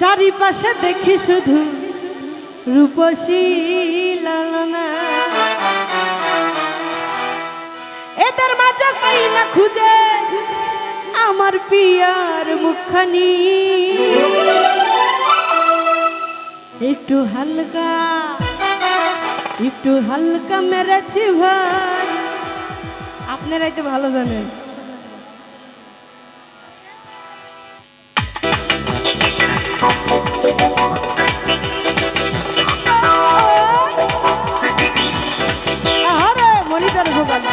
চারিপাশে দেখি শুধু রূপসী লালনা, এদের মাঝে পাই না খুঁজে আমার পিয়ার মুখখানি। একটু হালকা মেরেছি ভাই, আপনারা একটু ভালো জানেন। মনিটর ভোগান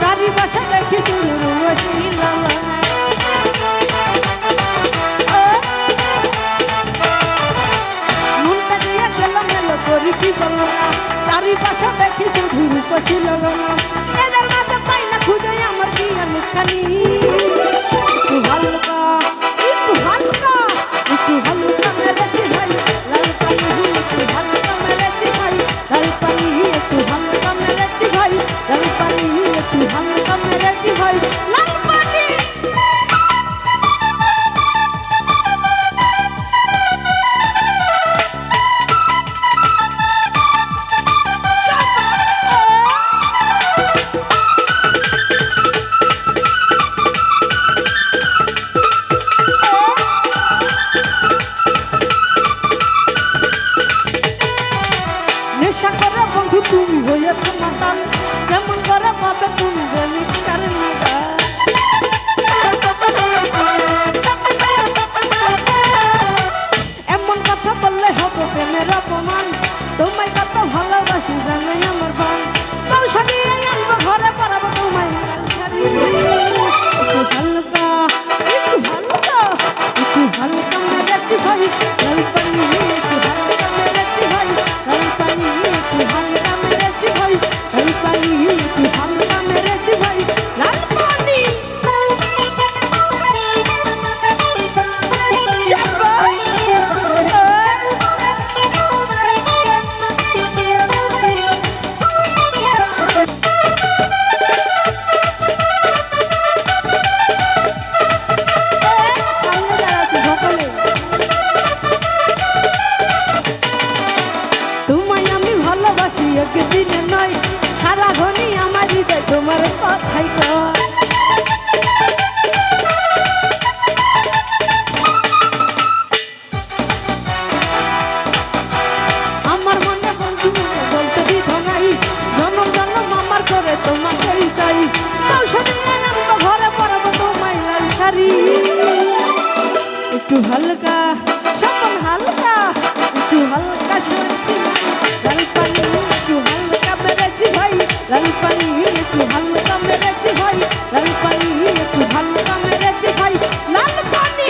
চারিপাশে দেখি শুধু রূপসী লালনা, মনটা দিয়ে এলোমেলো করেছি বলনা, চারিপাশে দেখি শুধু রূপসী লালনা, এদের মাঝে পাই না খুঁজে আমার পিয়ার মুখখানি। একটু হালকা মেরেছি ভাই লাল পানি, একটু হালকা মেরেছি ভাই লাল পানি, একটু হালকা মেরেছি ভাই লাল পানি, একটু হালকা মেরেছি ভাই লাল পানি। নেশা করে বন্ধু তুমি হয়েছ মাতাল, কেমন করে পাবে তুমি জানি তার মাতা। এমন কথা বললে হবে প্রেমের অপমান, তোমায় কত ভালোবাসি জানাই আমার ভাই, পৌঁছা দিয়ে আনবো ঘরে পড়াবো তোমায় শাড়ি। একটু হালকা মেরেছি ভাই লাল পানি, একটু হালকা মেরেছি ভাই লাল পানি, একটু হালকা মেরেছি ভাই লাল পানি, একটু হালকা মেরেছি ভাই লাল পানি। তোমায় আমি ভালোবাসি একদিনে নয়, সারা ঘনি আমার হৃদয় তোমার কথাই কয়। আমার মনে বন্ধু বলতে দ্বিধা নাই, জনম জনম আমার করে তোমাকেই চাই, পৌঁছা দিয়ে আনবো ঘরে পড়াবো তোমায় লাল শাড়ি। একটু হালকা স্বপন হালকা, একটু হালকা শুনছি লাল পানি, একটু হালকা মেরেছি ভাই লাল পানি, একটু হালকা মেরেছি ভাই লাল পানি, একটু হালকা মেরেছি ভাই লাল পানি।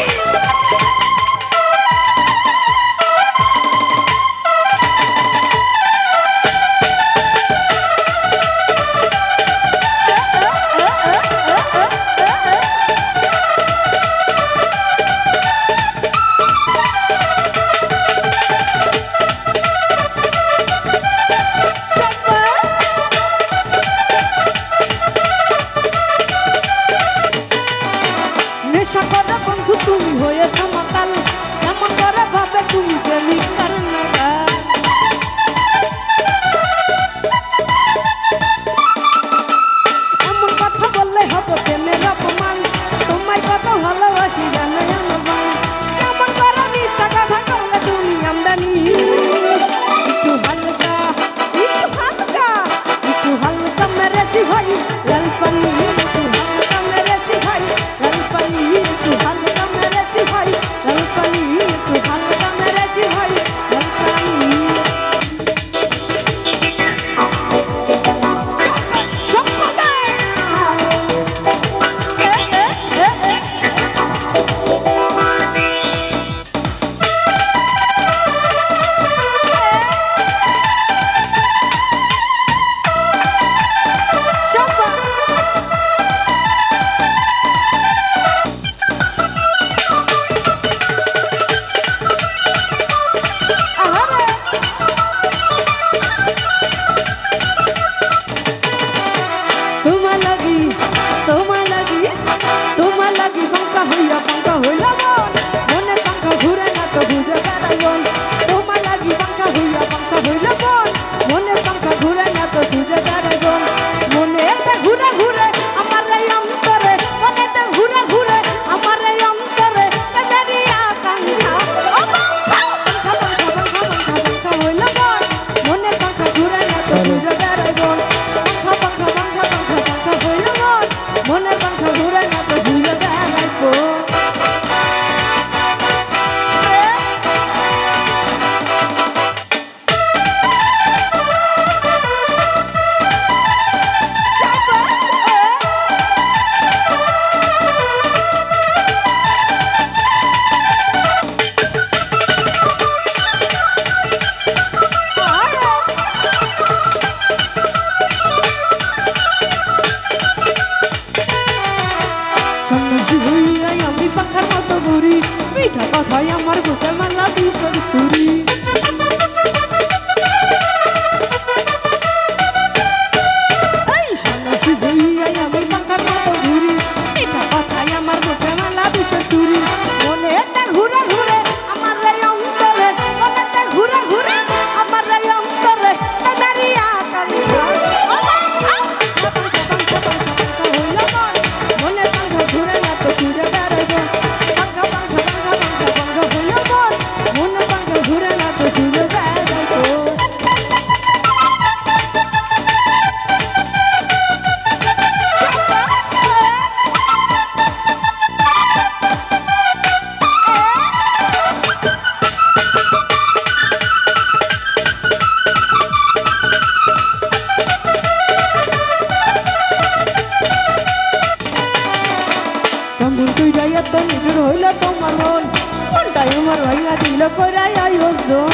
কইরাই আয়োজন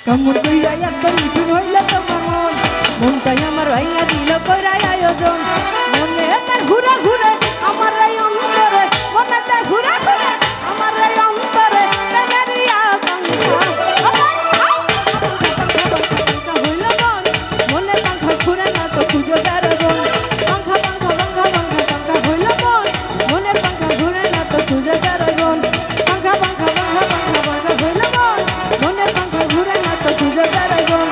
কেমন কইরা একটা মিঠুন হইলে তোমার মন মনটাই আমার ভাইয়া দিল কইরাই আয়োজন মনে তার ঘুরে ঘুরে আমার এই অন্তরে মনে তার ঘুরে ঘুরে আমার এই অন্তরে প্রেমের আকাঙ্ক্ষা হইল মন মনে পাঙ্খা ঘুরে না তো খুঁজে বেড়াজন পাঙ্খা পাঙ্খা পাঙ্খা পাঙ্খা পাঙ্খা হইল মন মনের পাঙ্খা ঘুরে না তো খুঁজে বেড়াজন পাঙ্খা পাঙ্খা পাঙ্খা পাঙ্খা পাঙ্খা হইল মন মনের পাঙ্খা ঘুরে না তো খুঁজে বেড়াজন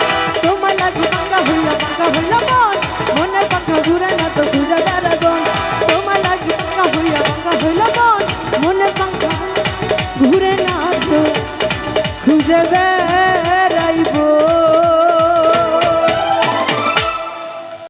তোমার লাগি পাঙ্খা হইল মন মনের পাঙ্খা ঘুরে না তো খুঁজে বেড়াজন তোমার লাগি পাঙ্খা হইল মন মনের পাঙ্খা ঘুরে না তো খুঁজে বেড়াজন